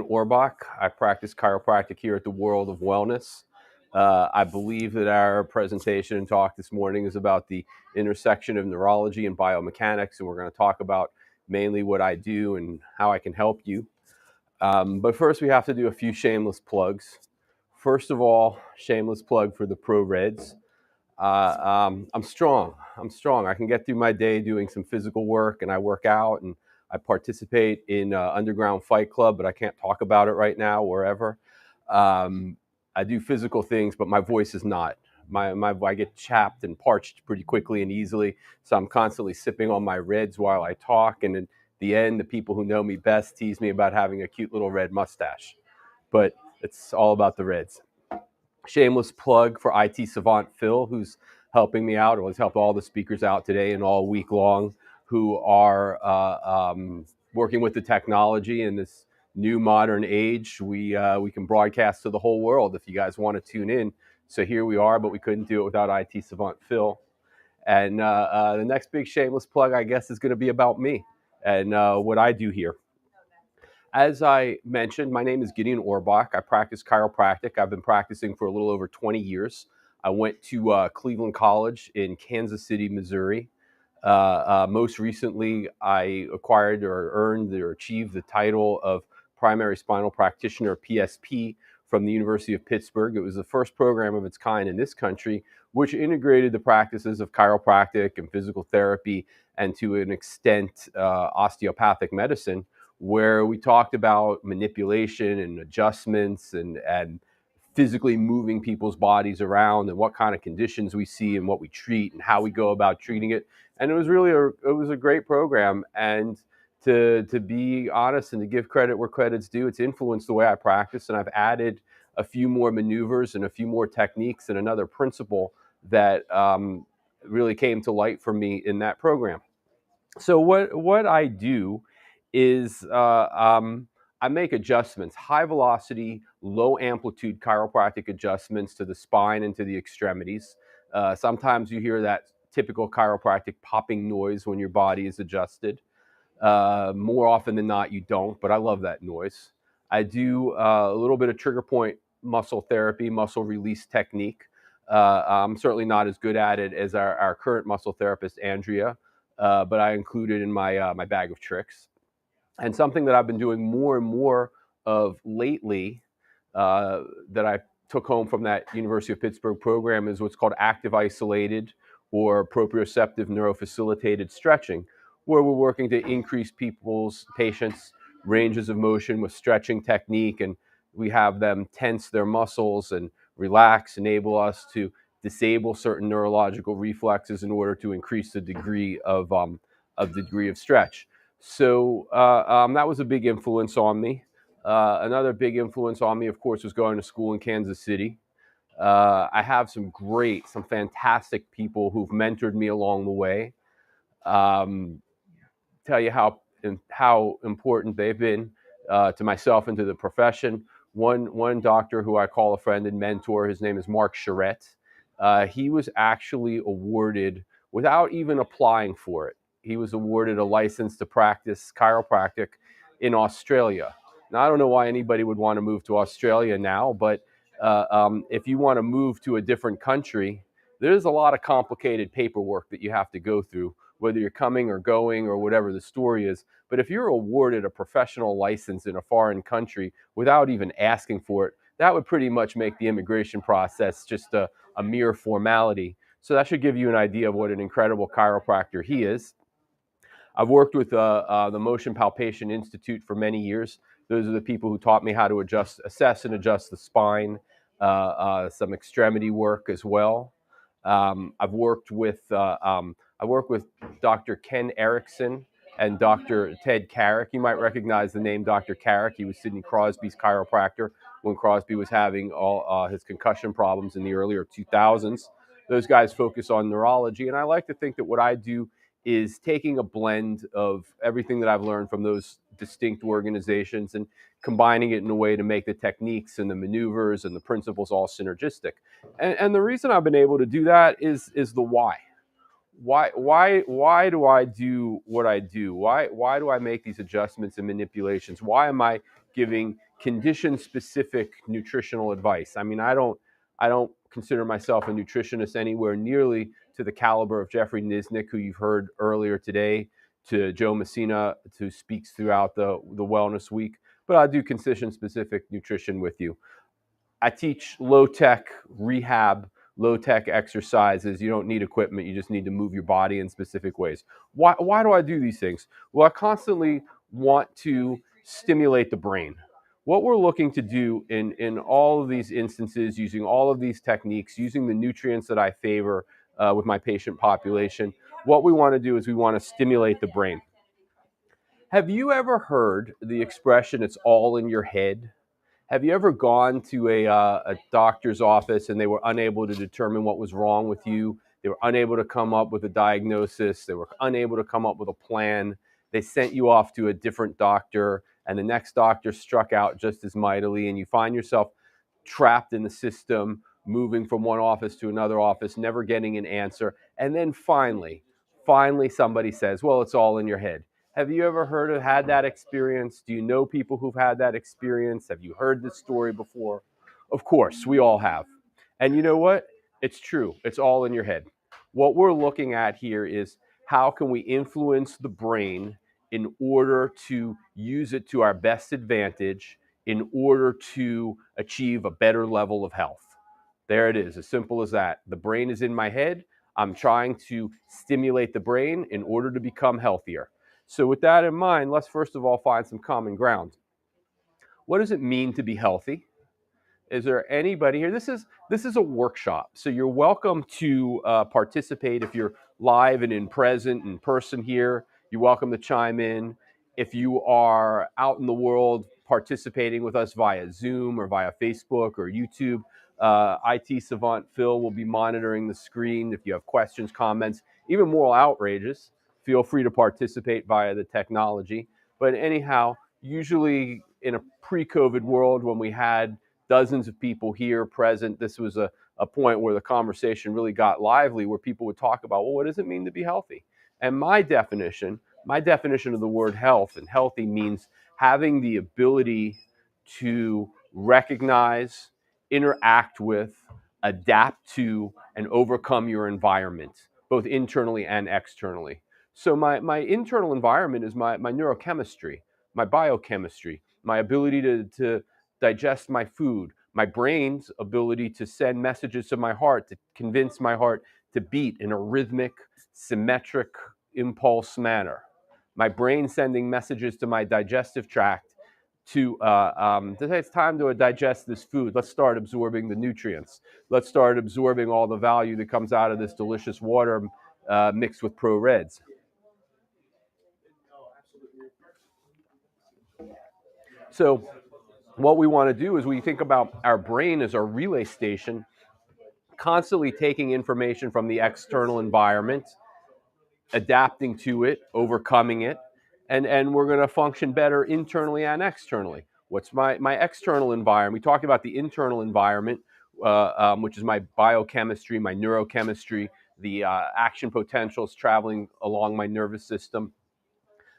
Orbach. I practice chiropractic here at the World of Wellness. I believe that our presentation and talk this morning is about the intersection of neurology and biomechanics, and we're going to talk about mainly what I do and how I can help you. But first, we have to do a few shameless plugs. First of all, shameless plug for the Pro Reds. I'm strong. I'm strong. I can get through my day doing some physical work, and I work out, and I participate in Underground Fight Club, but I can't talk about it right now, wherever. Um, I do physical things, but my voice is not. I get chapped and parched pretty quickly and easily, so I'm constantly sipping on my Reds while I talk, and in the end, the people who know me best tease me about having a cute little red mustache. But it's all about the Reds. Shameless plug for IT savant Phil, who's helping me out, or has helped all the speakers out today and all week long, who are working with the technology in this new modern age. We can broadcast to the whole world if you guys want to tune in. So here we are, but we couldn't do it without IT savant Phil. And the next big shameless plug, I guess, is going to be about me and what I do here. As I mentioned, my name is Gideon Orbach. I practice chiropractic. I've been practicing for a little over 20 years. I went to Cleveland College in Kansas City, Missouri. Most recently, I acquired or earned or achieved the title of Primary Spinal Practitioner, PSP, from the University of Pittsburgh. It was the first program of its kind in this country, which integrated the practices of chiropractic and physical therapy and, to an extent, osteopathic medicine, where we talked about manipulation and adjustments and physically moving people's bodies around and what kind of conditions we see and what we treat and how we go about treating it. And it was really a great program. And to be honest and to give credit where credit's due, it's influenced the way I practice. And I've added a few more maneuvers and a few more techniques and another principle that really came to light for me in that program. So what I do is I make adjustments, high velocity, low amplitude chiropractic adjustments to the spine and to the extremities. Sometimes you hear that typical chiropractic popping noise when your body is adjusted. More often than not, you don't, but I love that noise. I do a little bit of trigger point muscle therapy, muscle release technique. I'm certainly not as good at it as our current muscle therapist, Andrea, but I include it in my bag of tricks. And something that I've been doing more and more of lately that I took home from that University of Pittsburgh program is what's called active isolated or proprioceptive neurofacilitated stretching, where we're working to increase patients' ranges of motion with stretching technique, and we have them tense their muscles and relax, enable us to disable certain neurological reflexes in order to increase the degree of stretch. So that was a big influence on me. Another big influence on me, of course, was going to school in Kansas City. I have some fantastic people who've mentored me along the way. Um, Tell you how important they've been to myself and to the profession. One doctor who I call a friend and mentor, his name is Mark Charette. He was actually awarded, without even applying for it, he was awarded a license to practice chiropractic in Australia. Now, I don't know why anybody would want to move to Australia now, but if you want to move to a different country, there's a lot of complicated paperwork that you have to go through, whether you're coming or going or whatever the story is. But if you're awarded a professional license in a foreign country without even asking for it, that would pretty much make the immigration process just a mere formality. So that should give you an idea of what an incredible chiropractor he is. I've worked with the Motion Palpation Institute for many years. Those are the people who taught me how to assess and adjust the spine, some extremity work as well. I've worked with Dr. Ken Erickson and Dr. Ted Carrick. You might recognize the name Dr. Carrick. He was Sidney Crosby's chiropractor when Crosby was having all his concussion problems in the earlier 2000s. Those guys focus on neurology, and I like to think that what I do is taking a blend of everything that I've learned from those distinct organizations and combining it in a way to make the techniques and the maneuvers and the principles all synergistic. And the reason I've been able to do that is the why. Why do I do what I do? Why do I make these adjustments and manipulations? Why am I giving condition-specific nutritional advice. I mean, I don't consider myself a nutritionist anywhere nearly to the caliber of Jeffrey Nisnik, who you've heard earlier today, to Joe Messina, who speaks throughout the Wellness Week. But I do condition-specific nutrition with you. I teach low-tech rehab, low-tech exercises. You don't need equipment. You just need to move your body in specific ways. Why do I do these things? Well, I constantly want to stimulate the brain. What we're looking to do in all of these instances, using all of these techniques, using the nutrients that I favor with my patient population, what we want to do is we want to stimulate the brain. Have you ever heard the expression, it's all in your head? Have you ever gone to a doctor's office and they were unable to determine what was wrong with you? They were unable to come up with a diagnosis. They were unable to come up with a plan. They sent you off to a different doctor, and the next doctor struck out just as mightily, and you find yourself trapped in the system, moving from one office to another office, never getting an answer. And then finally somebody says, well, it's all in your head. Have you ever had that experience? Do you know people who've had that experience? Have you heard this story before? Of course, we all have. And you know what? It's true. It's all in your head. What we're looking at here is how can we influence the brain in order to use it to our best advantage in order to achieve a better level of health. There it is, as simple as that. The brain is in my head. I'm trying to stimulate the brain in order to become healthier. So with that in mind, let's first of all find some common ground. What does it mean to be healthy? Is there anybody here? This is a workshop, so you're welcome to participate. If you're live and in person here, you're welcome to chime in. If you are out in the world participating with us via Zoom or via Facebook or YouTube, IT Savant Phil will be monitoring the screen. If you have questions, comments, even moral outrages, feel free to participate via the technology. But anyhow, usually in a pre-COVID world when we had dozens of people here present, this was a point where the conversation really got lively, where people would talk about, well, what does it mean to be healthy? And my definition of the word health and healthy means having the ability to recognize, interact with, adapt to, and overcome your environment, both internally and externally. So my internal environment is my neurochemistry, my biochemistry, my ability to digest my food, my brain's ability to send messages to my heart, to convince my heart to beat in a rhythmic, symmetric impulse manner. My brain sending messages to my digestive tract to say it's time to digest this food. Let's start absorbing the nutrients. Let's start absorbing all the value that comes out of this delicious water mixed with Pro Reds. So what we want to do is we think about our brain as our relay station, constantly taking information from the external environment, adapting to it, overcoming it, and we're going to function better internally and externally. What's my external environment? We talked about the internal environment, which is my biochemistry, my neurochemistry, the action potentials traveling along my nervous system.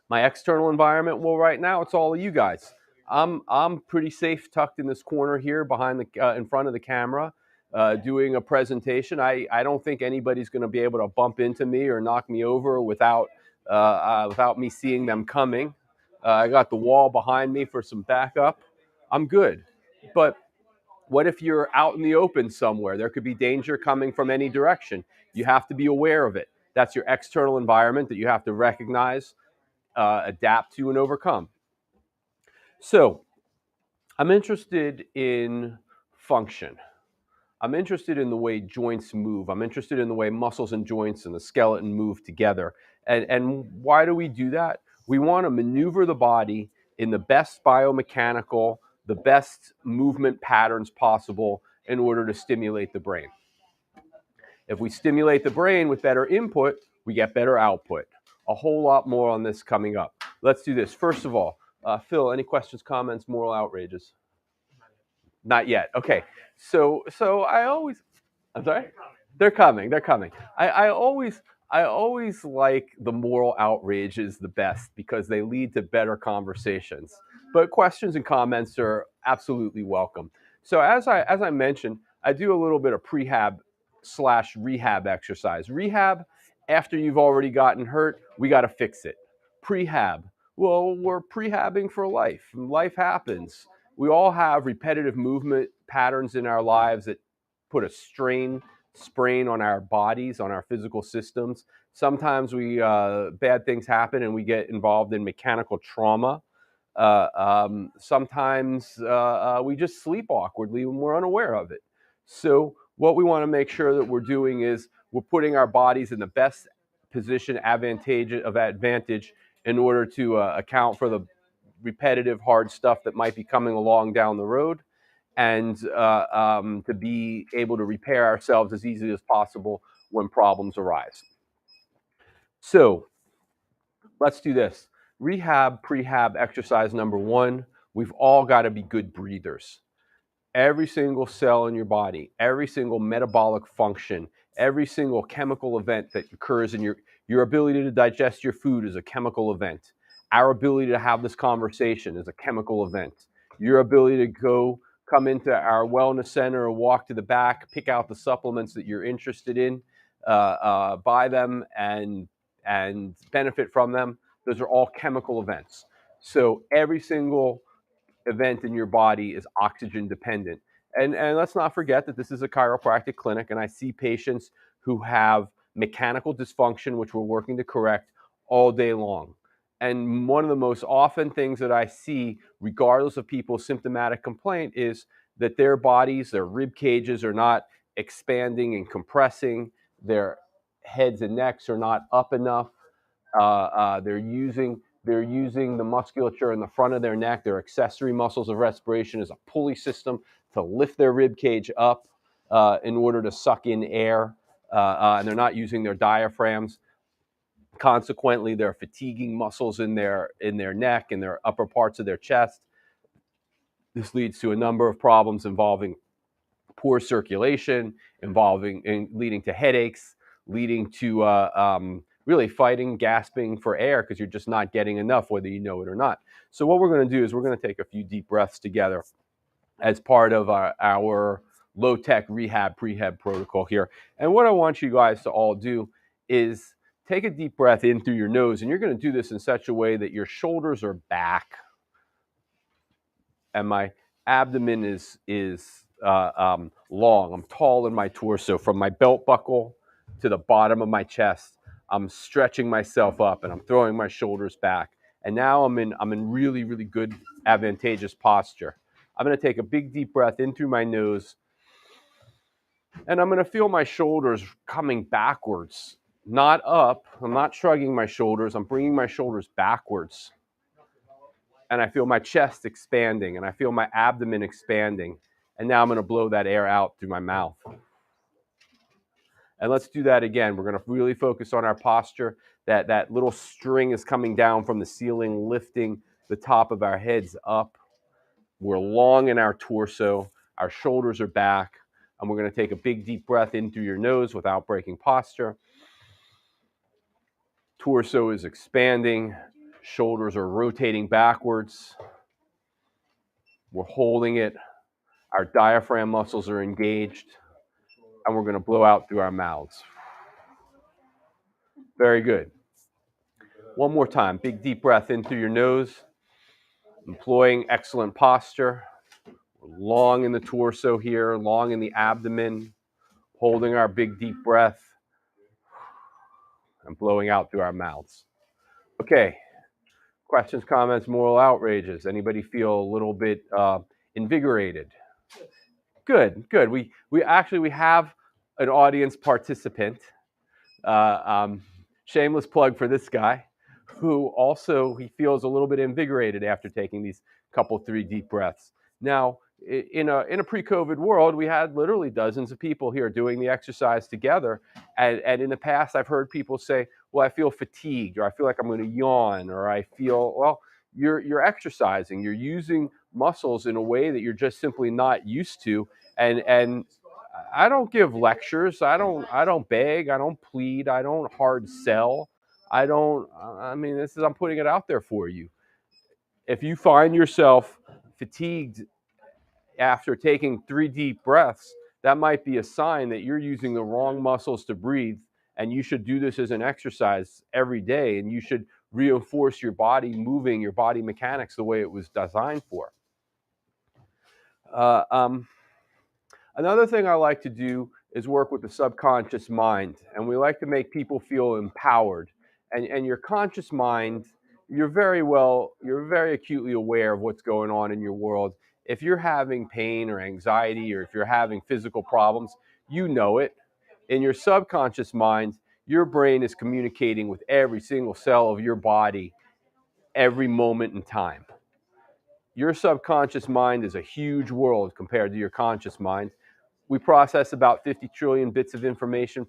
My external environment, well, right now it's all of you guys. I'm pretty safe tucked in this corner here behind the in front of the camera, doing a presentation. I don't think anybody's going to be able to bump into me or knock me over without me seeing them coming. I got the wall behind me for some backup. I'm good. But what if you're out in the open somewhere? There could be danger coming from any direction. You have to be aware of it. That's your external environment that you have to recognize, adapt to, and overcome. So I'm interested in function. I'm interested in the way joints move. I'm interested in the way muscles and joints and the skeleton move together. And why do we do that? We want to maneuver the body in the best biomechanical, the best movement patterns possible in order to stimulate the brain. If we stimulate the brain with better input, we get better output. A whole lot more on this coming up. Let's do this. First of all, Phil, any questions, comments, moral outrages? Not yet. Okay. So I always, I'm sorry? They're coming. I always like the moral outrages the best because they lead to better conversations. But questions and comments are absolutely welcome. So as I mentioned, I do a little bit of prehab slash rehab exercise. Rehab, after you've already gotten hurt, we got to fix it. Prehab, well, we're prehabbing for life. Life happens. We all have repetitive movement patterns in our lives that put a sprain on our bodies, on our physical systems. Sometimes bad things happen and we get involved in mechanical trauma. Sometimes we just sleep awkwardly when we're unaware of it. So what we want to make sure that we're doing is we're putting our bodies in the best position advantage in order to account for the repetitive hard stuff that might be coming along down the road, and to be able to repair ourselves as easily as possible when problems arise. So let's do this. Rehab, prehab exercise number one. We've all got to be good breathers. Every single cell in your body, every single metabolic function, every single chemical event that occurs in your ability to digest your food is a chemical event. Our ability to have this conversation is a chemical event. Your ability to come into our wellness center or walk to the back, pick out the supplements that you're interested in, buy them and benefit from them. Those are all chemical events. So every single event in your body is oxygen dependent. And let's not forget that this is a chiropractic clinic, and I see patients who have mechanical dysfunction, which we're working to correct all day long. And one of the most often things that I see, regardless of people's symptomatic complaint, is that their bodies, their rib cages are not expanding and compressing, their heads and necks are not up enough. They're using the musculature in the front of their neck, their accessory muscles of respiration, as a pulley system to lift their rib cage up in order to suck in air, and they're not using their diaphragms. Consequently, they're fatiguing muscles in their neck and their upper parts of their chest. This leads to a number of problems involving poor circulation, leading to headaches, leading to really fighting, gasping for air because you're just not getting enough, whether you know it or not. So what we're going to do is we're going to take a few deep breaths together as part of our low-tech rehab prehab protocol here. And what I want you guys to all do is take a deep breath in through your nose, and you're going to do this in such a way that your shoulders are back and my abdomen is long. I'm tall in my torso, from my belt buckle to the bottom of my chest. I'm stretching myself up and I'm throwing my shoulders back. And now I'm in really, really good advantageous posture. I'm going to take a big deep breath in through my nose, and I'm going to feel my shoulders coming backwards, not up. I'm not shrugging my shoulders. I'm bringing my shoulders backwards. And I feel my chest expanding, and I feel my abdomen expanding. And now I'm going to blow that air out through my mouth. And let's do that again. We're going to really focus on our posture. That little string is coming down from the ceiling, lifting the top of our heads up. We're long in our torso. Our shoulders are back. And we're going to take a big deep breath in through your nose without breaking posture. Torso is expanding. Shoulders are rotating backwards. We're holding it. Our diaphragm muscles are engaged, and we're going to blow out through our mouths. Very good. One more time. Big deep breath in through your nose, employing excellent posture. We're long in the torso here, long in the abdomen, holding our big deep breath and blowing out through our mouths. Okay. Questions, comments, moral outrages. Anybody feel a little bit invigorated? Good. We have an audience participant. Shameless plug for this guy, who also he feels a little bit invigorated after taking these couple, 3 deep breaths. Now, in a pre-COVID world, we had literally dozens of people here doing the exercise together. And in the past, I've heard people say, well, I feel fatigued, or I feel like I'm going to yawn, or I feel, well, you're exercising, you're using muscles in a way that you're just simply not used to. And I don't give lectures. I don't beg. I don't plead. I don't hard sell. I mean, I'm putting it out there for you. If you find yourself fatigued after taking 3 deep breaths, that might be a sign that you're using the wrong muscles to breathe, and you should do this as an exercise every day, and you should reinforce your body moving, your body mechanics the way it was designed for. Uh, um, Another thing I like to do is work with the subconscious mind, and we like to make people feel empowered. And your conscious mind, you're very acutely aware of what's going on in your world. If you're having pain or anxiety, or if you're having physical problems, you know it. In your subconscious mind, your brain is communicating with every single cell of your body every moment in time. Your subconscious mind is a huge world compared to your conscious mind. We process about 50 trillion bits of information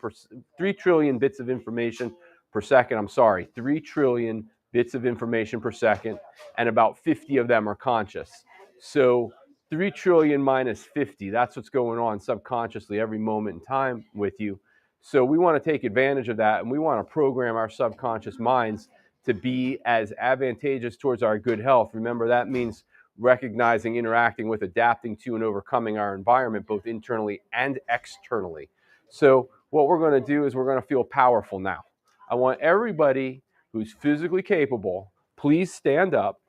3 trillion bits of information per second. I'm sorry, 3 trillion bits of information per second, and about 50 of them are conscious. So 3 trillion minus 50, that's what's going on subconsciously every moment in time with you. So we want to take advantage of that, and we want to program our subconscious minds to be as advantageous towards our good health. Remember, that means recognizing, interacting with, adapting to, and overcoming our environment, both internally and externally. So what we're going to do is we're going to feel powerful now. I want everybody who's physically capable, please stand up.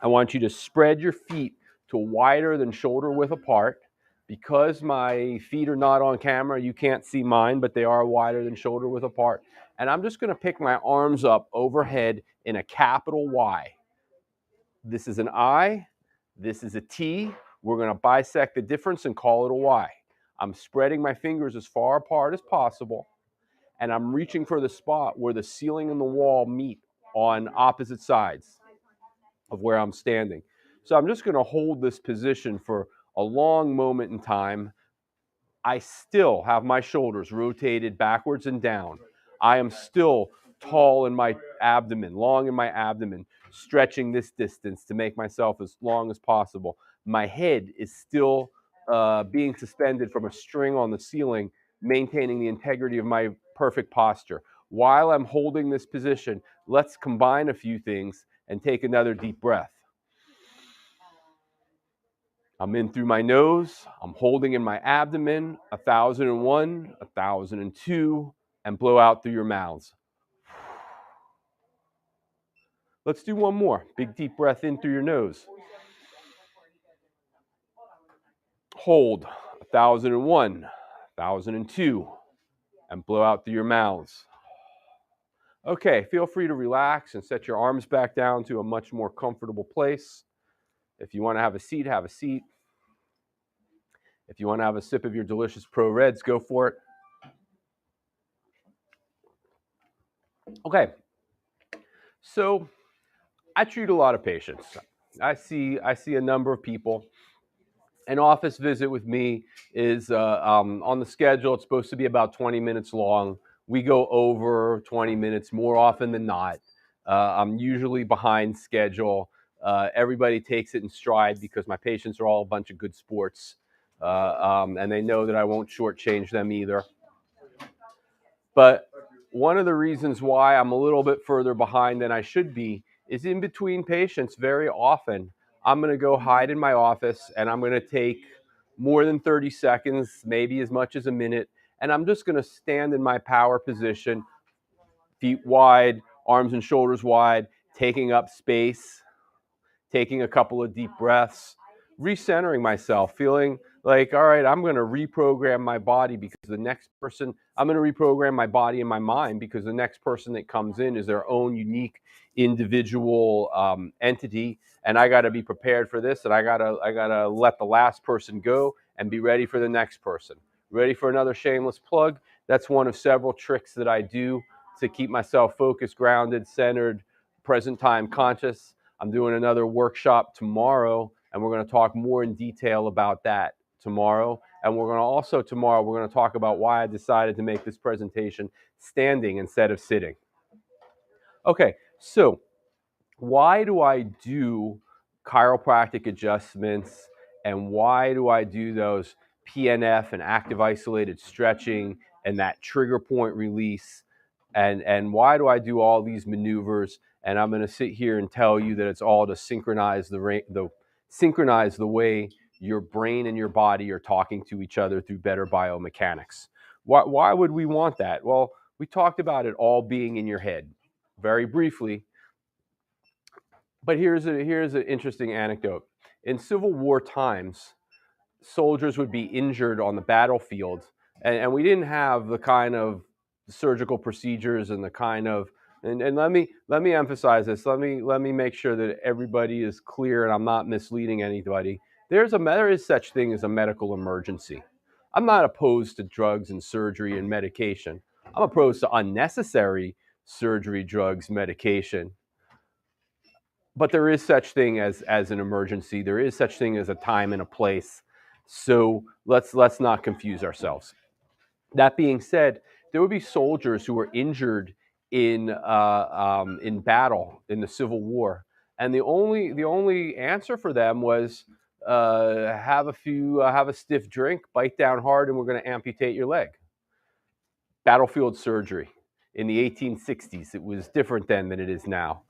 I want you to spread your feet to wider than shoulder width apart. Because my feet are not on camera, you can't see mine, but they are wider than shoulder width apart. And I'm just going to pick my arms up overhead in a capital Y. This is an I, this is a T. We're going to bisect the difference and call it a Y. I'm spreading my fingers as far apart as possible, and I'm reaching for the spot where the ceiling and the wall meet on opposite sides of where I'm standing. So I'm just going to hold this position for a long moment in time. I still have my shoulders rotated backwards and down. I am still tall in my abdomen, long in my abdomen, stretching this distance to make myself as long as possible. My head is still being suspended from a string on the ceiling, maintaining the integrity of my perfect posture. While I'm holding this position, let's combine a few things and take another deep breath. I'm in through my nose, I'm holding in my abdomen, 1,001, 1,002, and blow out through your mouths. Let's do one more. Big deep breath in through your nose. Hold, 1,001, 1,002, and blow out through your mouths. Okay, feel free to relax and set your arms back down to a much more comfortable place. If you want to have a seat, have a seat. If you want to have a sip of your delicious Pro Reds, go for it. Okay, so I treat a lot of patients. I see a number of people. An office visit with me is on the schedule. It's supposed to be about 20 minutes long. We go over 20 minutes more often than not. I'm usually behind schedule. Everybody takes it in stride because my patients are all a bunch of good sports, and they know that I won't shortchange them either. But one of the reasons why I'm a little bit further behind than I should be is in between patients. Very often, I'm going to go hide in my office and I'm going to take more than 30 seconds, maybe as much as a minute, and I'm just going to stand in my power position, feet wide, arms and shoulders wide, taking up space, taking a couple of deep breaths, recentering myself, feeling like, all right, I'm going to reprogram my body because the next person, I'm going to reprogram my body and my mind because the next person that comes in is their own unique individual entity. And I got to be prepared for this. And I got to let the last person go and be ready for the next person. Ready for another shameless plug? That's one of several tricks that I do to keep myself focused, grounded, centered, present time conscious. I'm doing another workshop tomorrow, and we're going to talk more in detail about that tomorrow. And we're going to talk about why I decided to make this presentation standing instead of sitting. Okay, so why do I do chiropractic adjustments, and why do I do those PNF and active isolated stretching and that trigger point release? And why do I do all these maneuvers? and I'm going to sit here and tell you that it's all to synchronize the way your brain and your body are talking to each other through better biomechanics. Why would we want that? Well, we talked about it all being in your head very briefly, but here's an interesting anecdote. In Civil War times, soldiers would be injured on the battlefield, and we didn't have the kind of surgical procedures and the kind of and let me emphasize this. Let me make sure that everybody is clear and I'm not misleading anybody. There is such thing as a medical emergency. I'm not opposed to drugs and surgery and medication. I'm opposed to unnecessary surgery, drugs, medication. But there is such thing as an emergency. There is such thing as a time and a place. So let's not confuse ourselves. That being said, there would be soldiers who were injured in battle in the Civil War, and the only answer for them was have a stiff drink, bite down hard, and we're going to amputate your leg. Battlefield surgery in the 1860s. It was different then than it is now.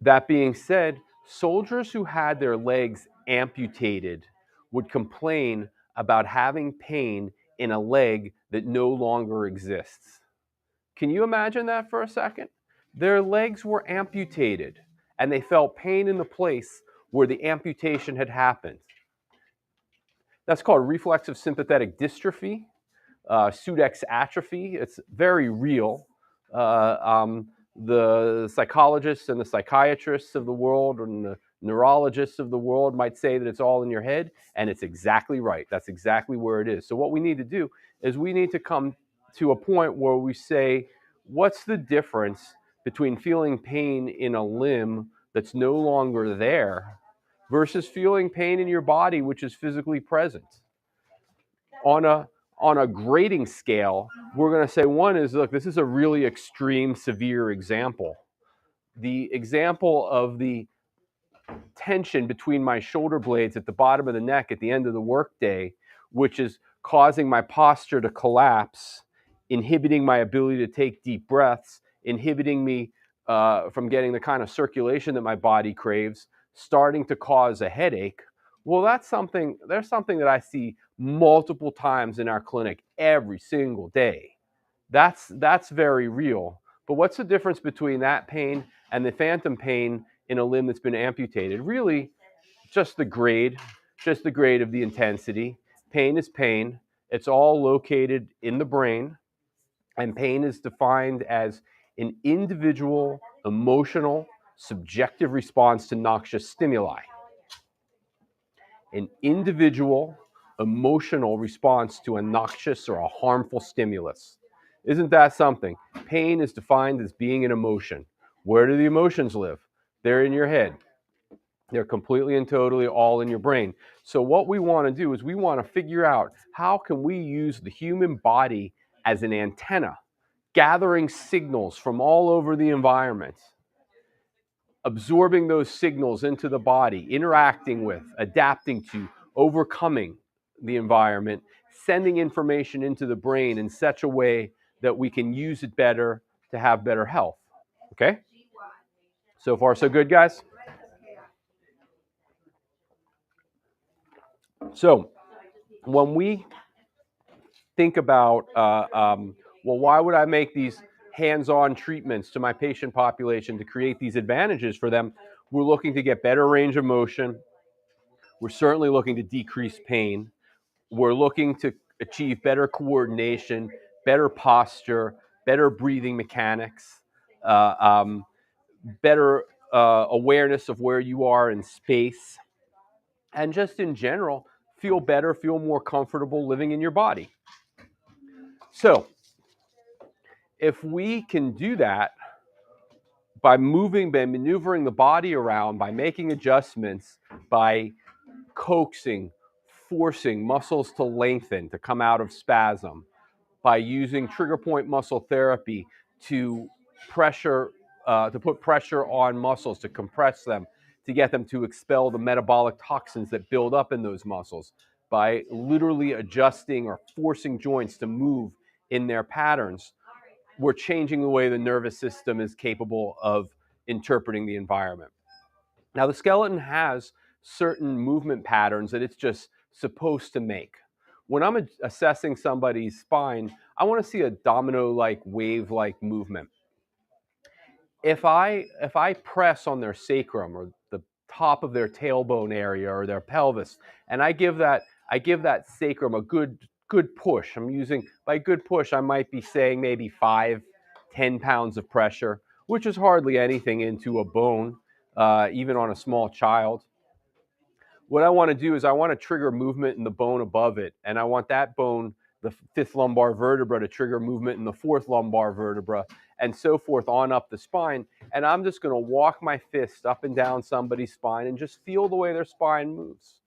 That being said, soldiers who had their legs amputated would complain about having pain in a leg that no longer exists. Can you imagine that for a second? Their legs were amputated and they felt pain in the place where the amputation had happened. That's called reflexive sympathetic dystrophy, Sudeck's atrophy. It's very real. The psychologists and the psychiatrists of the world and the neurologists of the world might say that it's all in your head, and it's exactly right. That's exactly where it is. So what we need to do is we need to come to a point where we say, what's the difference between feeling pain in a limb that's no longer there versus feeling pain in your body, which is physically present? On a grading scale, we're going to say one is, look, this is a really extreme, severe example. The example of the tension between my shoulder blades at the bottom of the neck at the end of the workday, which is causing my posture to collapse, inhibiting my ability to take deep breaths, inhibiting me from getting the kind of circulation that my body craves, starting to cause a headache. Well, there's something that I see multiple times in our clinic every single day. That's very real. But what's the difference between that pain and the phantom pain in a limb that's been amputated? Really, just the grade of the intensity. Pain is pain. It's all located in the brain, and pain is defined as an individual, emotional, subjective response to noxious stimuli. An individual, emotional response to a noxious or a harmful stimulus. Isn't that something? Pain is defined as being an emotion. Where do the emotions live? They're in your head. They're completely and totally all in your brain. So what we want to do is we want to figure out how can we use the human body as an antenna, gathering signals from all over the environment, absorbing those signals into the body, interacting with, adapting to, overcoming the environment, sending information into the brain in such a way that we can use it better to have better health. Okay? So far, so good, guys? So when we think about, well, why would I make these hands-on treatments to my patient population to create these advantages for them? We're looking to get better range of motion. We're certainly looking to decrease pain. We're looking to achieve better coordination, better posture, better breathing mechanics, better awareness of where you are in space, and just in general, feel better, feel more comfortable living in your body. So, if we can do that by maneuvering the body around, by making adjustments, by coaxing, forcing muscles to lengthen, to come out of spasm, by using trigger point muscle therapy to put pressure on muscles, to compress them, to get them to expel the metabolic toxins that build up in those muscles, by literally adjusting or forcing joints to move in their patterns, we're changing the way the nervous system is capable of interpreting the environment. Now, the skeleton has certain movement patterns that it's just supposed to make. When I'm assessing somebody's spine, I want to see a domino-like, wave-like movement. If I press on their sacrum or the top of their tailbone area or their pelvis, and I give that sacrum a good push. I'm using, by good push, I might be saying maybe 5-10 pounds of pressure, which is hardly anything into a bone, even on a small child. What I want to do is I want to trigger movement in the bone above it, and I want that bone, the fifth lumbar vertebra, to trigger movement in the fourth lumbar vertebra, and so forth on up the spine. And I'm just going to walk my fist up and down somebody's spine and just feel the way their spine moves.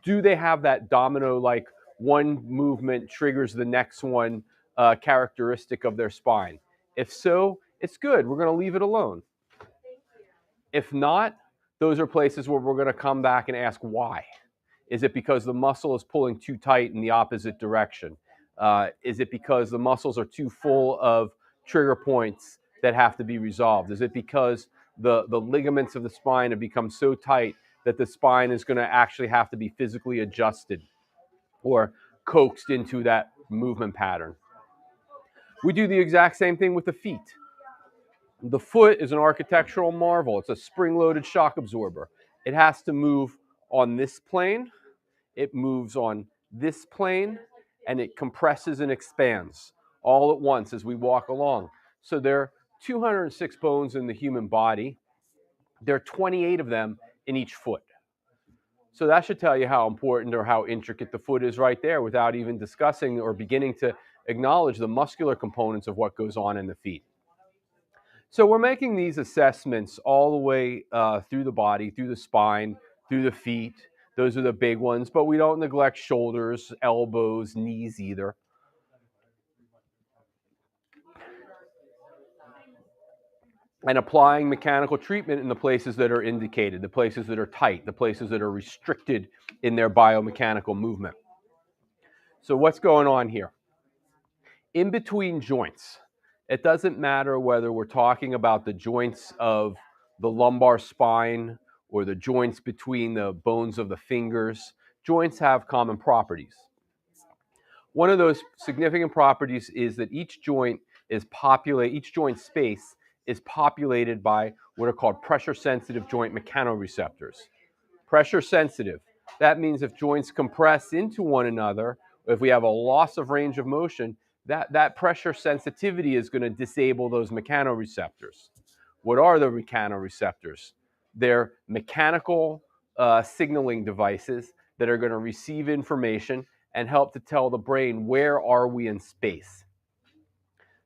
Do they have that domino-like one movement triggers the next one characteristic of their spine? If so, it's good. We're going to leave it alone. If not, those are places where we're going to come back and ask why. Is it because the muscle is pulling too tight in the opposite direction? Is it because the muscles are too full of trigger points that have to be resolved? Is it because the ligaments of the spine have become so tight that the spine is going to actually have to be physically adjusted or coaxed into that movement pattern? We do the exact same thing with the feet. The foot is an architectural marvel. It's a spring-loaded shock absorber. It has to move on this plane, it moves on this plane, and it compresses and expands all at once as we walk along. So there are 206 bones in the human body. There are 28 of them in each foot. So that should tell you how important or how intricate the foot is right there, without even discussing or beginning to acknowledge the muscular components of what goes on in the feet. So we're making these assessments all the way through the body, through the spine, through the feet. Those are the big ones, but we don't neglect shoulders, elbows, knees either. And applying mechanical treatment in the places that are indicated, the places that are tight, the places that are restricted in their biomechanical movement. So what's going on here? In between joints, it doesn't matter whether we're talking about the joints of the lumbar spine or the joints between the bones of the fingers. Joints have common properties. One of those significant properties is that each joint space is populated by what are called pressure-sensitive joint mechanoreceptors. Pressure-sensitive. That means if joints compress into one another, if we have a loss of range of motion, that pressure sensitivity is going to disable those mechanoreceptors. What are the mechanoreceptors? They're mechanical signaling devices that are going to receive information and help to tell the brain where are we in space.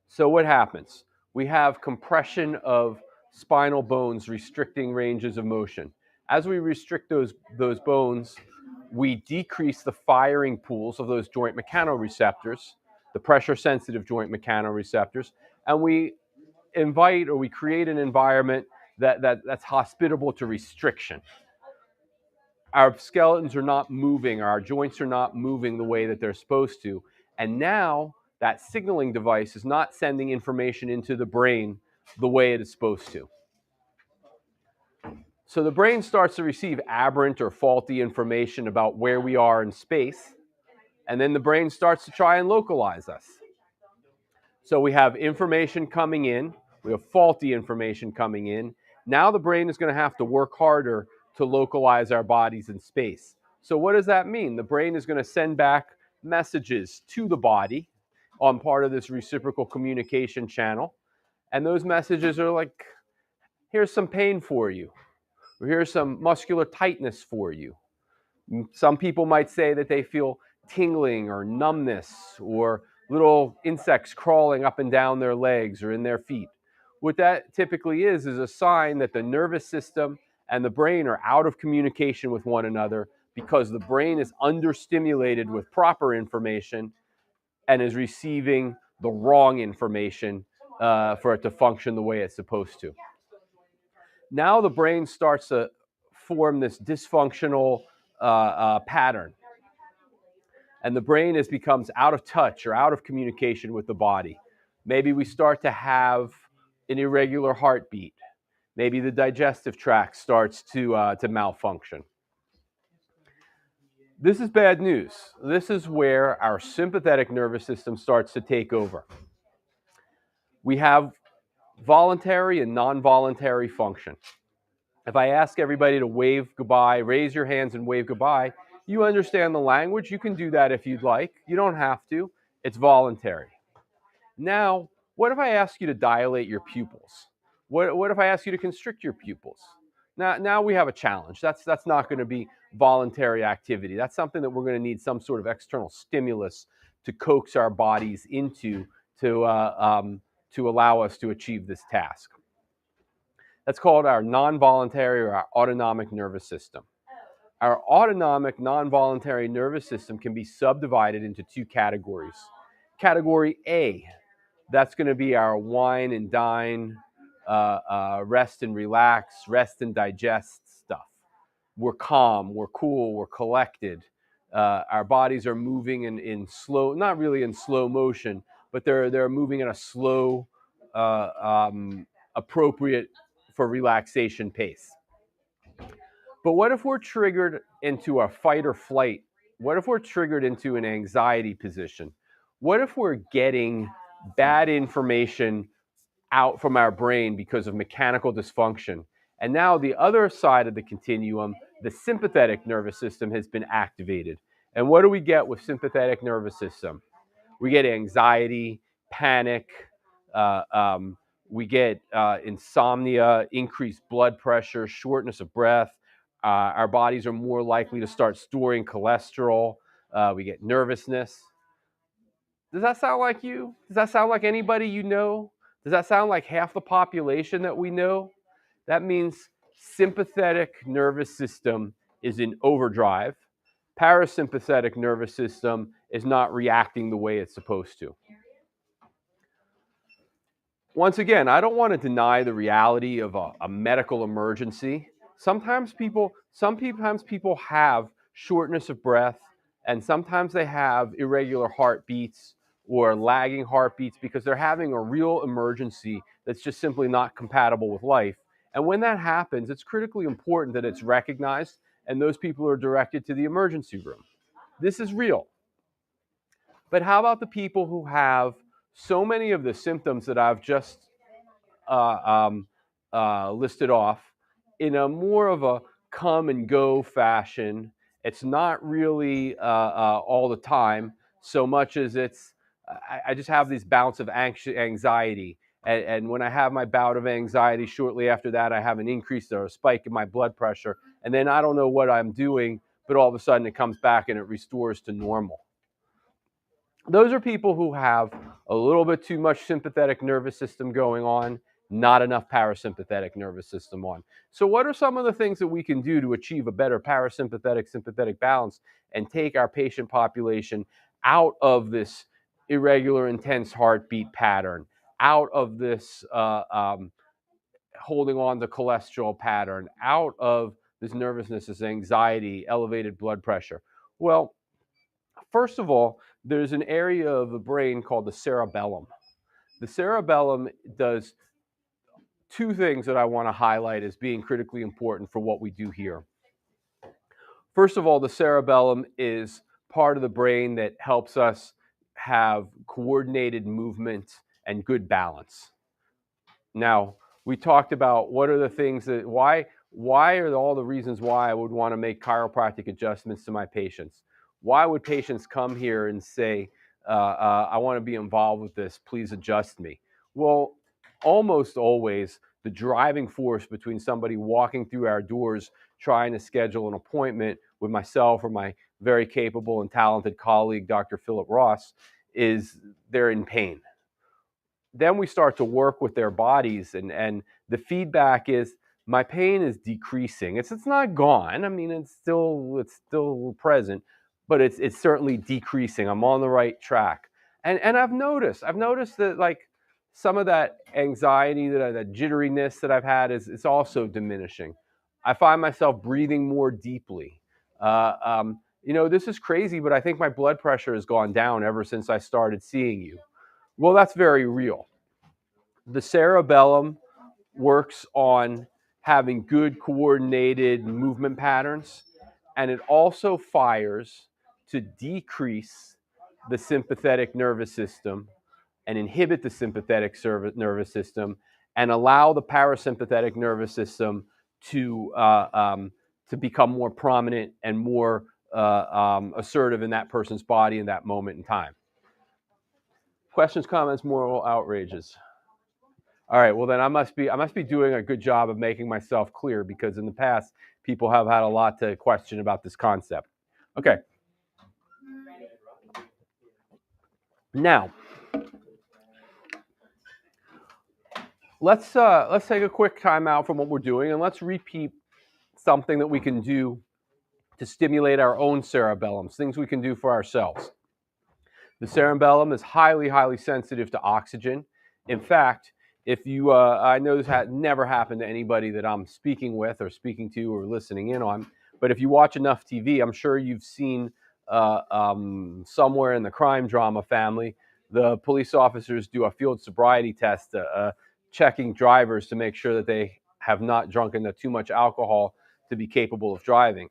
So what happens? We have compression of spinal bones restricting ranges of motion. As we restrict those bones, we decrease the firing pools of those joint mechanoreceptors, the pressure-sensitive joint mechanoreceptors, and we invite, or we create an environment that's hospitable to restriction. Our skeletons are not moving, our joints are not moving the way that they're supposed to, and now that signaling device is not sending information into the brain the way it is supposed to. So the brain starts to receive aberrant or faulty information about where we are in space, and then the brain starts to try and localize us. So we have information coming in, we have faulty information coming in. Now the brain is going to have to work harder to localize our bodies in space. So what does that mean? The brain is going to send back messages to the body on part of this reciprocal communication channel. And those messages are like, here's some pain for you, or here's some muscular tightness for you. Some people might say that they feel tingling or numbness or little insects crawling up and down their legs or in their feet. What that typically is a sign that the nervous system and the brain are out of communication with one another, because the brain is understimulated with proper information and is receiving the wrong information for it to function the way it's supposed to. Now the brain starts to form this dysfunctional pattern, and the brain becomes out of touch or out of communication with the body. Maybe we start to have an irregular heartbeat. Maybe the digestive tract starts to malfunction. This is bad news. This is where our sympathetic nervous system starts to take over. We have voluntary and non-voluntary function. If I ask everybody to wave goodbye, raise your hands and wave goodbye, you understand the language. You can do that if you'd like. You don't have to. It's voluntary. Now, what if I ask you to dilate your pupils? What if I ask you to constrict your pupils? Now we have a challenge. That's not going to be voluntary activity. That's something that we're going to need some sort of external stimulus to coax our bodies into to allow us to achieve this task. That's called our non-voluntary or our autonomic nervous system. Our autonomic non-voluntary nervous system can be subdivided into two categories. Category A, that's going to be our wine and dine, rest and relax, rest and digest stuff. We're calm, we're cool, we're collected. Our bodies are moving in slow, not really in slow motion, but they're moving in a slow, appropriate for relaxation pace. But what if we're triggered into a fight or flight? What if we're triggered into an anxiety position? What if we're getting bad information out from our brain because of mechanical dysfunction? And now the other side of the continuum, the sympathetic nervous system has been activated. And what do we get with sympathetic nervous system? We get anxiety, panic, we get insomnia, increased blood pressure, shortness of breath. Our bodies are more likely to start storing cholesterol. We get nervousness. Does that sound like you? Does that sound like anybody you know? Does that sound like half the population that we know? That means sympathetic nervous system is in overdrive. Parasympathetic nervous system is not reacting the way it's supposed to. Once again, I don't want to deny the reality of a medical emergency. Sometimes people have shortness of breath, and sometimes they have irregular heartbeats or lagging heartbeats because they're having a real emergency that's just simply not compatible with life. And when that happens, it's critically important that it's recognized and those people are directed to the emergency room. This is real. But how about the people who have so many of the symptoms that I've just listed off in a more of a come and go fashion? It's not really all the time so much as I just have this bounce of anxiety. And when I have my bout of anxiety, shortly after that, I have an increase or a spike in my blood pressure. And then I don't know what I'm doing, but all of a sudden it comes back and it restores to normal. Those are people who have a little bit too much sympathetic nervous system going on, not enough parasympathetic nervous system on. So what are some of the things that we can do to achieve a better parasympathetic-sympathetic balance and take our patient population out of this irregular, intense heartbeat pattern, out of this holding on to cholesterol pattern, out of this nervousness, this anxiety, elevated blood pressure? Well, first of all, there's an area of the brain called the cerebellum. The cerebellum does two things that I want to highlight as being critically important for what we do here. First of all, the cerebellum is part of the brain that helps us have coordinated movement and good balance. Now, we talked about what are the things that, why are all the reasons why I would want to make chiropractic adjustments to my patients? Why would patients come here and say, I want to be involved with this, please adjust me? Well, almost always the driving force between somebody walking through our doors trying to schedule an appointment with myself or my very capable and talented colleague, Dr. Philip Ross, is they're in pain. Then we start to work with their bodies, and the feedback is my pain is decreasing. It's not gone. I mean, it's still present, but it's certainly decreasing. I'm on the right track. And I've noticed that like some of that anxiety, that jitteriness that I've had is also diminishing. I find myself breathing more deeply. This is crazy, but I think my blood pressure has gone down ever since I started seeing you. Well, that's very real. The cerebellum works on having good coordinated movement patterns, and it also fires to decrease the sympathetic nervous system and inhibit the sympathetic nervous system and allow the parasympathetic nervous system to become more prominent and more assertive in that person's body in that moment in time. Questions, comments, moral outrages? All right, well then I must be doing a good job of making myself clear, because in the past people have had a lot to question about this concept. Okay. Now, let's take a quick time out from what we're doing and let's repeat something that we can do to stimulate our own cerebellums, things we can do for ourselves. The cerebellum is highly, highly sensitive to oxygen. In fact, if you, I know this had never happened to anybody that I'm speaking with or speaking to or listening in on, but if you watch enough TV, I'm sure you've seen somewhere in the crime drama family, the police officers do a field sobriety test, checking drivers to make sure that they have not drunken too much alcohol to be capable of driving.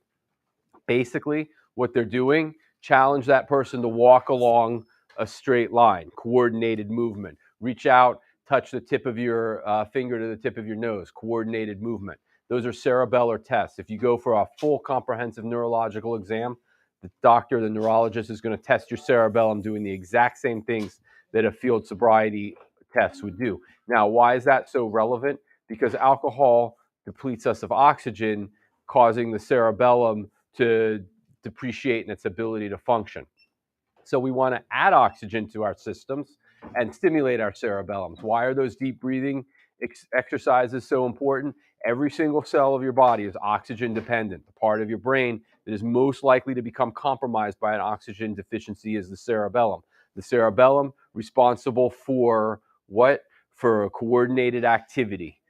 Basically, what they're doing, challenge that person to walk along a straight line, coordinated movement. Reach out, touch the tip of your finger to the tip of your nose, coordinated movement. Those are cerebellar tests. If you go for a full comprehensive neurological exam, the doctor, the neurologist is going to test your cerebellum doing the exact same things that a field sobriety test would do. Now, why is that so relevant? Because alcohol depletes us of oxygen, causing the cerebellum to depreciate in its ability to function. So we want to add oxygen to our systems and stimulate our cerebellums. Why are those deep breathing exercises so important? Every single cell of your body is oxygen dependent. The part of your brain that is most likely to become compromised by an oxygen deficiency is the cerebellum. The cerebellum, responsible for what? For coordinated activity.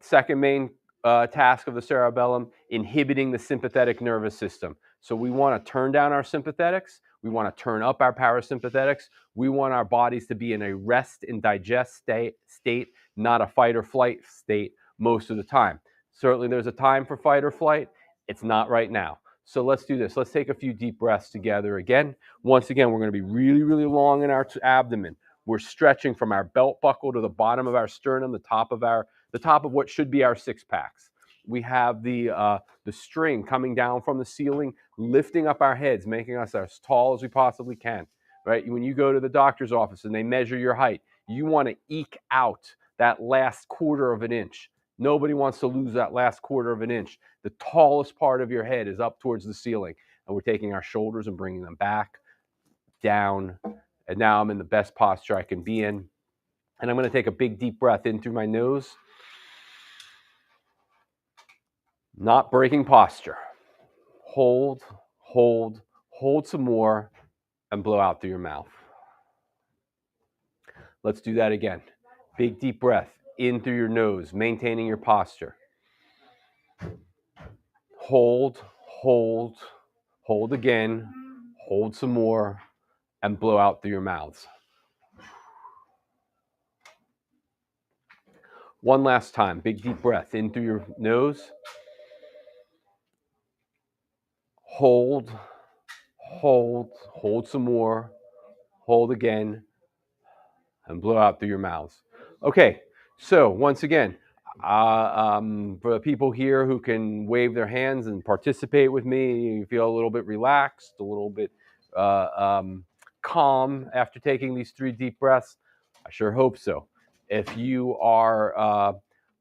Second main task of the cerebellum, inhibiting the sympathetic nervous system. So we want to turn down our sympathetics. We want to turn up our parasympathetics. We want our bodies to be in a rest and digest state, not a fight or flight state most of the time. Certainly there's a time for fight or flight. It's not right now. So let's do this. Let's take a few deep breaths together again. Once again, we're going to be really, really long in our abdomen. We're stretching from our belt buckle to the bottom of our sternum, the top of what should be our six packs. We have the string coming down from the ceiling, lifting up our heads, making us as tall as we possibly can. Right? When you go to the doctor's office and they measure your height, you want to eke out that last quarter of an inch. Nobody wants to lose that last quarter of an inch. The tallest part of your head is up towards the ceiling, and we're taking our shoulders and bringing them back, down, and now I'm in the best posture I can be in. And I'm going to take a big deep breath in through my nose. Not breaking posture. Hold, hold, hold some more, and blow out through your mouth. Let's do that again. Big deep breath in through your nose, maintaining your posture. Hold, hold, hold again, hold some more, and blow out through your mouths. One last time, big deep breath in through your nose. Hold, hold, hold some more, hold again, and blow out through your mouths. Okay, so once again, for the people here who can wave their hands and participate with me, you feel a little bit relaxed, a little bit calm after taking these 3 deep breaths. I sure hope so. If you are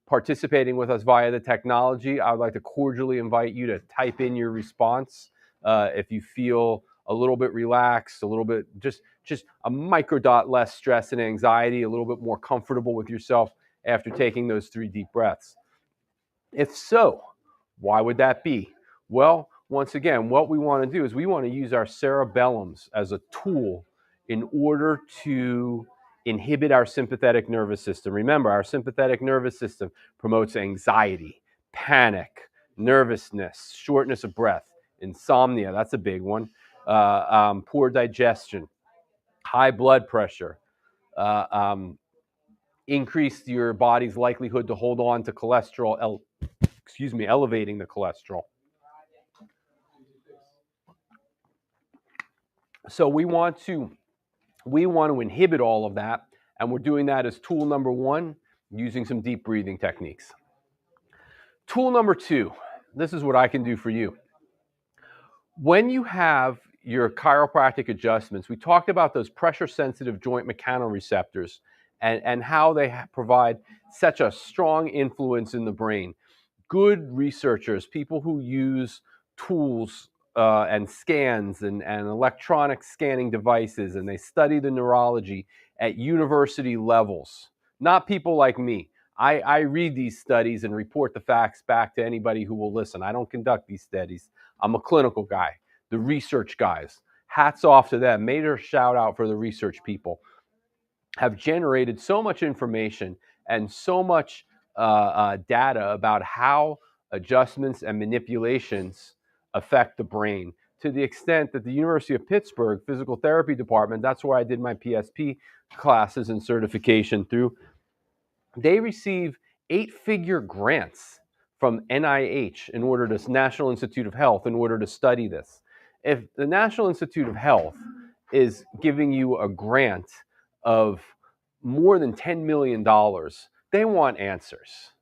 participating with us via the technology, I would like to cordially invite you to type in your response if you feel a little bit relaxed, a little bit just a microdot less stress and anxiety, a little bit more comfortable with yourself after taking those 3 deep breaths. If so, why would that be? Well, once again, what we want to do is we want to use our cerebellums as a tool in order to inhibit our sympathetic nervous system. Remember, our sympathetic nervous system promotes anxiety, panic, nervousness, shortness of breath, insomnia, that's a big one, poor digestion, high blood pressure, increase your body's likelihood to hold on to cholesterol, elevating the cholesterol. So we want to inhibit all of that, and we're doing that as tool number one, using some deep breathing techniques. Tool number two, this is what I can do for you. When you have your chiropractic adjustments, we talked about those pressure-sensitive joint mechanoreceptors and how they provide such a strong influence in the brain. Good researchers, people who use tools and scans and electronic scanning devices, and they study the neurology at university levels, not people like me. I read these studies and report the facts back to anybody who will listen. I don't conduct these studies. I'm a clinical guy. The research guys, hats off to them. Major shout out for the research people. Have generated so much information and so much data about how adjustments and manipulations affect the brain, to the extent that the University of Pittsburgh Physical Therapy Department, that's where I did my PSP classes and certification through, they receive 8-figure grants from NIH in order to National Institute of Health in order to study this. If the National Institute of Health is giving you a grant of more than $10 million, they want answers.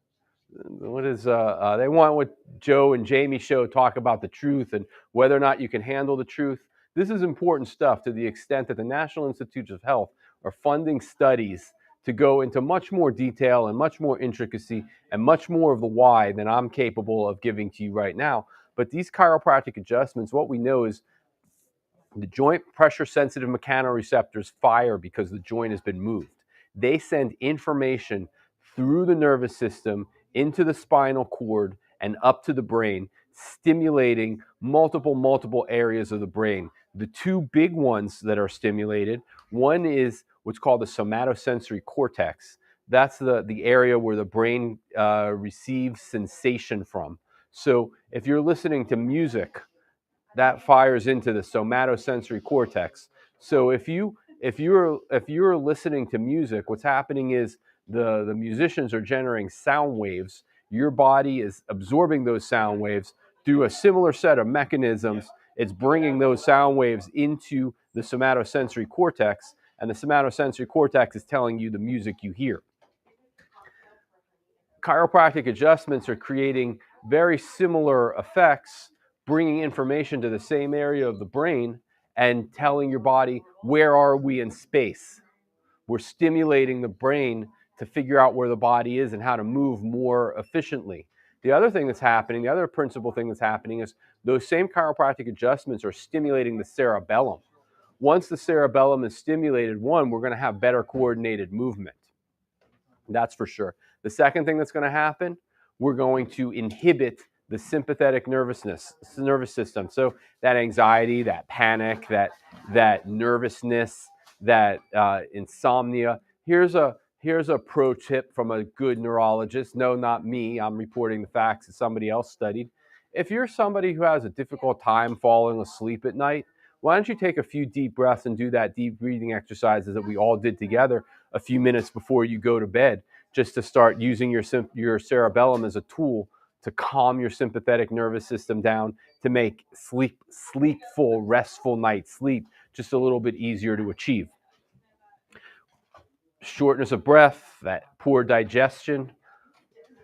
They want what Joe and Jamie show, talk about the truth and whether or not you can handle the truth. This is important stuff, to the extent that the National Institutes of Health are funding studies to go into much more detail and much more intricacy and much more of the why than I'm capable of giving to you right now. But these chiropractic adjustments, what we know is the joint pressure sensitive mechanoreceptors fire because the joint has been moved. They send information through the nervous system into the spinal cord and up to the brain, stimulating multiple areas of the brain. The two big ones that are stimulated, one is what's called the somatosensory cortex. That's the area where the brain receives sensation from. So if you're listening to music, that fires into the somatosensory cortex. So if you're listening to music, what's happening is the musicians are generating sound waves. Your body is absorbing those sound waves through a similar set of mechanisms. It's bringing those sound waves into the somatosensory cortex, and the somatosensory cortex is telling you the music you hear. Chiropractic adjustments are creating very similar effects, bringing information to the same area of the brain and telling your body, where are we in space? We're stimulating the brain to figure out where the body is and how to move more efficiently. The other thing that's happening, the other principal thing that's happening, is those same chiropractic adjustments are stimulating the cerebellum. Once the cerebellum is stimulated, one, we're going to have better coordinated movement. That's for sure. The second thing that's going to happen, we're going to inhibit the sympathetic nervous system. So that anxiety, that panic, that nervousness, that insomnia. Here's a pro tip from a good neurologist. No, not me. I'm reporting the facts that somebody else studied. If you're somebody who has a difficult time falling asleep at night, why don't you take a few deep breaths and do that deep breathing exercises that we all did together a few minutes before you go to bed, just to start using your cerebellum as a tool to calm your sympathetic nervous system down, to make sleepful, restful night's sleep just a little bit easier to achieve. Shortness of breath, that poor digestion,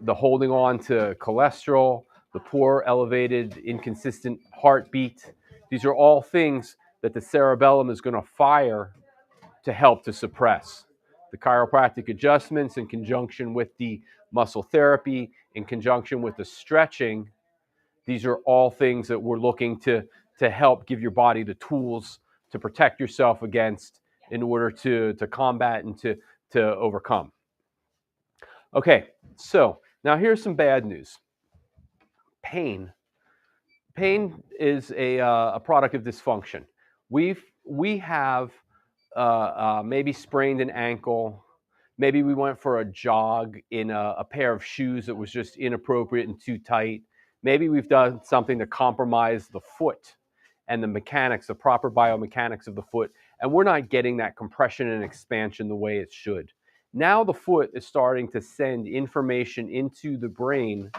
the holding on to cholesterol, the poor, elevated, inconsistent heartbeat. These are all things that the cerebellum is going to fire to help to suppress. The chiropractic adjustments, in conjunction with the muscle therapy, in conjunction with the stretching, these are all things that we're looking to help give your body the tools to protect yourself against, in order to combat and to overcome. Okay, so now here's some bad news. Pain is a product of dysfunction. We have maybe sprained an ankle. Maybe we went for a jog in a pair of shoes that was just inappropriate and too tight. Maybe we've done something to compromise the foot and the mechanics, the proper biomechanics of the foot, and we're not getting that compression and expansion the way it should. Now the foot is starting to send information into the brain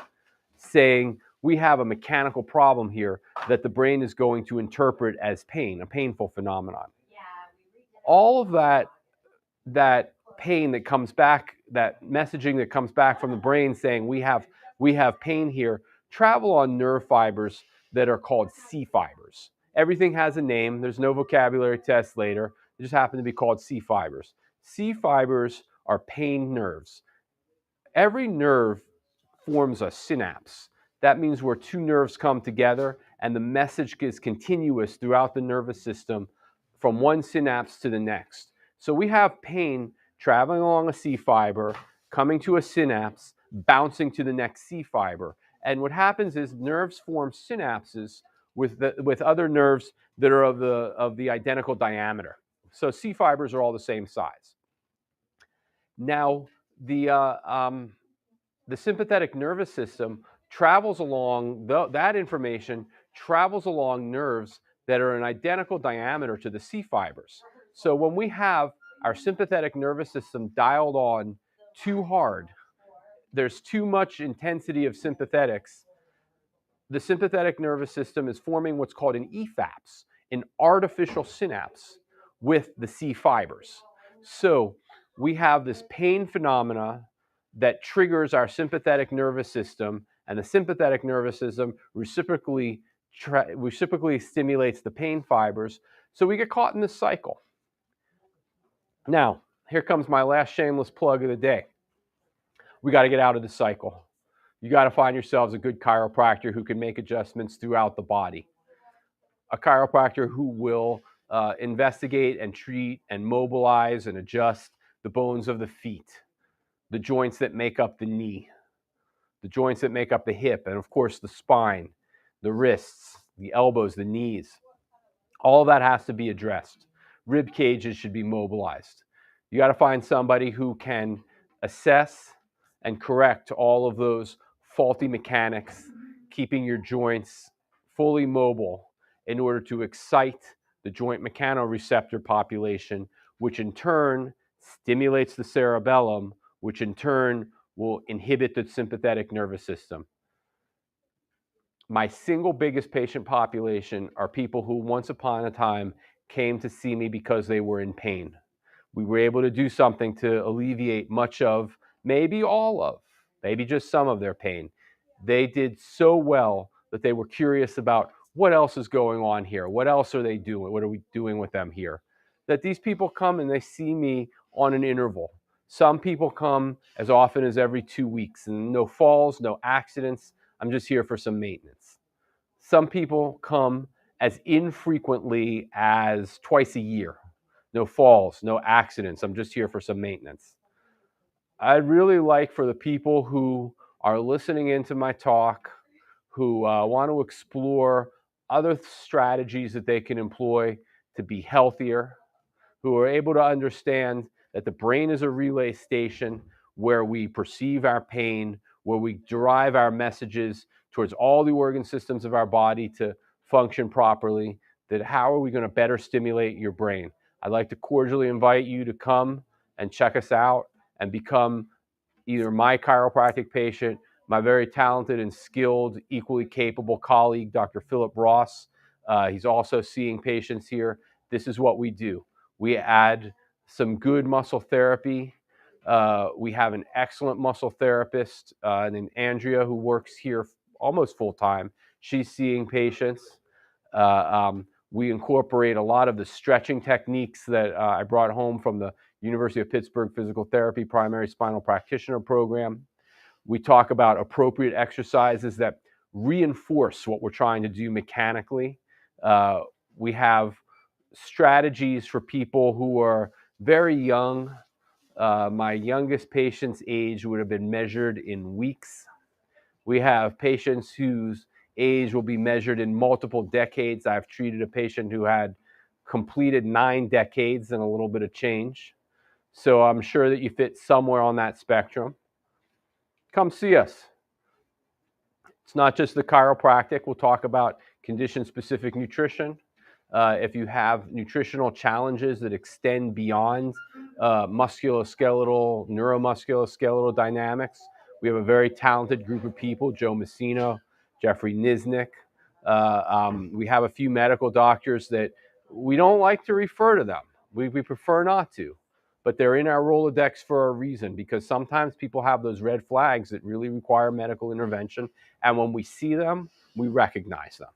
saying, we have a mechanical problem here that the brain is going to interpret as pain, a painful phenomenon. All of that pain that comes back, that messaging that comes back from the brain saying we have pain here, travel on nerve fibers that are called C fibers. Everything has a name. There's no vocabulary test later. They just happen to be called C fibers. C fibers are pain nerves. Every nerve forms a synapse. That means where two nerves come together and the message is continuous throughout the nervous system from one synapse to the next. So we have pain traveling along a C fiber, coming to a synapse, bouncing to the next C fiber. And what happens is nerves form synapses with other nerves that are of the identical diameter. So C fibers are all the same size. Now, the sympathetic nervous system travels along, that information travels along nerves that are an identical diameter to the C fibers. So when we have our sympathetic nervous system dialed on too hard, there's too much intensity of sympathetics, the sympathetic nervous system is forming what's called an EFAPS, an artificial synapse with the C fibers. So we have this pain phenomena that triggers our sympathetic nervous system, and the sympathetic nervous system reciprocally stimulates the pain fibers. So we get caught in this cycle. Now, here comes my last shameless plug of the day. We got to get out of the cycle. You got to find yourselves a good chiropractor who can make adjustments throughout the body. A chiropractor who will investigate and treat and mobilize and adjust the bones of the feet, the joints that make up the knee, the joints that make up the hip, and of course the spine, the wrists, the elbows, the knees. All of that has to be addressed. Rib cages should be mobilized. You got to find somebody who can assess and correct all of those faulty mechanics, keeping your joints fully mobile in order to excite the joint mechanoreceptor population, which in turn stimulates the cerebellum, which in turn will inhibit the sympathetic nervous system. My single biggest patient population are people who once upon a time came to see me because they were in pain. We were able to do something to alleviate much of, maybe all of, maybe just some of their pain. They did so well that they were curious about what else is going on here? What else are they doing? What are we doing with them here? That these people come and they see me on an interval. Some people come as often as every 2 weeks, and no falls, no accidents. I'm just here for some maintenance. Some people come as infrequently as twice a year. No falls, no accidents. I'm just here for some maintenance. I'd really like for the people who are listening into my talk, who want to explore other strategies that they can employ to be healthier, who are able to understand that the brain is a relay station where we perceive our pain, where we derive our messages towards all the organ systems of our body to function properly, that how are we going to better stimulate your brain? I'd like to cordially invite you to come and check us out and become either my chiropractic patient, my very talented and skilled, equally capable colleague, Dr. Philip Ross. He's also seeing patients here. This is what we do. We add some good muscle therapy. We have an excellent muscle therapist named Andrea who works here almost full time. She's seeing patients. We incorporate a lot of the stretching techniques that I brought home from the University of Pittsburgh Physical Therapy Primary Spinal Practitioner Program. We talk about appropriate exercises that reinforce what we're trying to do mechanically. We have strategies for people who are very young. My youngest patient's age would have been measured in weeks. We have patients whose age will be measured in multiple decades. I've treated a patient who had completed 9 decades and a little bit of change. So I'm sure that you fit somewhere on that spectrum. Come see us. It's not just the chiropractic. We'll talk about condition-specific nutrition. If you have nutritional challenges that extend beyond musculoskeletal, neuromusculoskeletal dynamics, we have a very talented group of people: Joe Messino, Jeffrey Nisnik. We have a few medical doctors that we don't like to refer to them. We prefer not to, but they're in our Rolodex for a reason, because sometimes people have those red flags that really require medical intervention. And when we see them, we recognize them.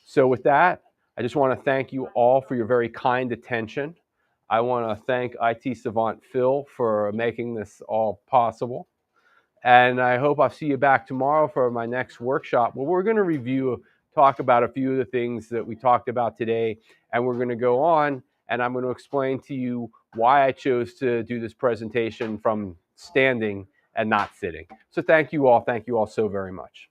So with that, I just want to thank you all for your very kind attention. I want to thank IT Savant Phil for making this all possible. And I hope I'll see you back tomorrow for my next workshop, where we're going to talk about a few of the things that we talked about today. And we're going to go on, and I'm going to explain to you why I chose to do this presentation from standing and not sitting. So thank you all. Thank you all so very much.